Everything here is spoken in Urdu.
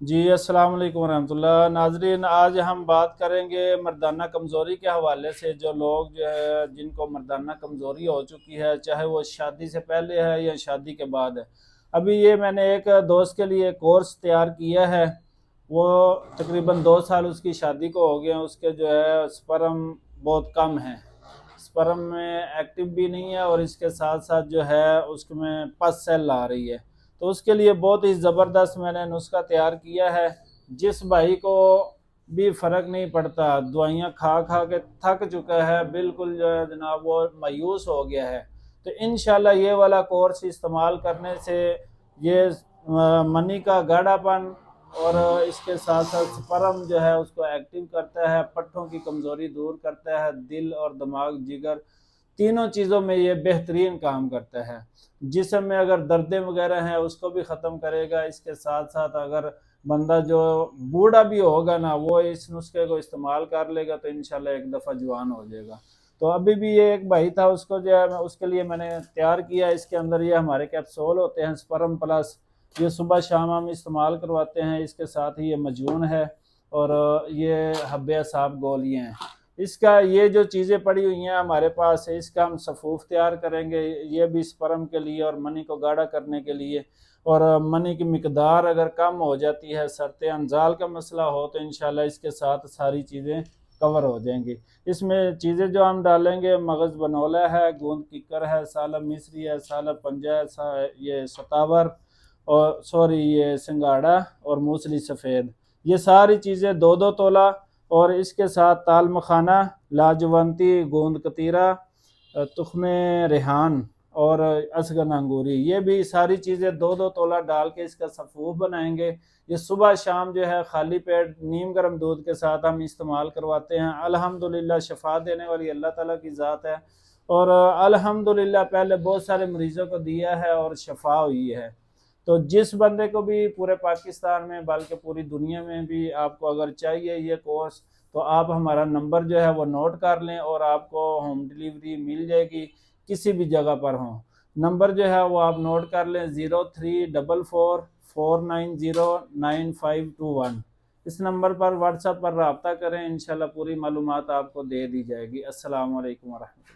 جی السلام علیکم ورحمۃ اللہ ناظرین، آج ہم بات کریں گے مردانہ کمزوری کے حوالے سے۔ جو لوگ جو ہے جن کو مردانہ کمزوری ہو چکی ہے، چاہے وہ شادی سے پہلے ہے یا شادی کے بعد ہے۔ ابھی یہ میں نے ایک دوست کے لیے کورس تیار کیا ہے، وہ تقریباً 2 سال اس کی شادی کو ہو گئے ہیں۔ اس کے جو ہے سپرم بہت کم ہیں، سپرم میں ایکٹیو بھی نہیں ہے، اور اس کے ساتھ ساتھ جو ہے اس میں پس سیل آ رہی ہے۔ تو اس کے لیے بہت ہی زبردست میں نے نسخہ تیار کیا ہے۔ جس بھائی کو بھی فرق نہیں پڑتا، دوائیاں کھا کھا کے تھک چکا ہے، بالکل جو ہے جناب وہ مایوس ہو گیا ہے، تو انشاءاللہ یہ والا کورس استعمال کرنے سے یہ منی کا گاڑھا پن اور اس کے ساتھ ساتھ سپرم جو ہے اس کو ایکٹیو کرتا ہے، پٹھوں کی کمزوری دور کرتا ہے، دل اور دماغ جگر تینوں چیزوں میں یہ بہترین کام کرتا ہے۔ جسم میں اگر دردیں وغیرہ ہیں اس کو بھی ختم کرے گا۔ اس کے ساتھ ساتھ اگر بندہ جو بوڑھا بھی ہوگا نا، وہ اس نسخے کو استعمال کر لے گا تو انشاءاللہ ایک دفعہ جوان ہو جائے گا۔ تو ابھی بھی یہ ایک بھائی تھا، اس کو جو ہے اس کے لیے میں نے تیار کیا۔ اس کے اندر یہ ہمارے کیپسول ہوتے ہیں سپرم پلس، یہ صبح شام ہم استعمال کرواتے ہیں۔ اس کے ساتھ ہی یہ مجون ہے اور یہ حب اعصاب گولیاں ہیں۔ اس کا یہ جو چیزیں پڑی ہوئی ہیں ہمارے پاس، اس کا ہم صفوف تیار کریں گے، یہ بھی سپرم کے لیے اور منی کو گاڑھا کرنے کے لیے۔ اور منی کی مقدار اگر کم ہو جاتی ہے، سرط انزال کا مسئلہ ہو، تو انشاءاللہ اس کے ساتھ ساری چیزیں کور ہو جائیں گی۔ اس میں چیزیں جو ہم ڈالیں گے، مغز بنولا ہے، گوند ککر ہے، سالب مصری ہے، سالب پنجہ ہے، یہ ستاور اور یہ سنگاڑا اور موسلی سفید، یہ ساری چیزیں 2-2 تولہ، اور اس کے ساتھ تال مکھانہ، لاجونتی، گوند کتیرہ، تخم ریحان اور اسگن انگوری، یہ بھی ساری چیزیں 2-2 تولہ ڈال کے اس کا صفوف بنائیں گے۔ یہ صبح شام جو ہے خالی پیٹ نیم گرم دودھ کے ساتھ ہم استعمال کرواتے ہیں۔ الحمدللہ شفا دینے والی اللہ تعالیٰ کی ذات ہے، اور الحمدللہ پہلے بہت سارے مریضوں کو دیا ہے اور شفا ہوئی ہے۔ تو جس بندے کو بھی پورے پاکستان میں بلکہ پوری دنیا میں بھی آپ کو اگر چاہیے یہ کورس، تو آپ ہمارا نمبر جو ہے وہ نوٹ کر لیں، اور آپ کو ہوم ڈیلیوری مل جائے گی کسی بھی جگہ پر ہوں۔ نمبر جو ہے وہ آپ نوٹ کر لیں، 0344490951۔ اس نمبر پر واٹس ایپ پر رابطہ کریں، انشاءاللہ پوری معلومات آپ کو دے دی جائے گی۔ السلام علیکم ورحمۃ اللہ۔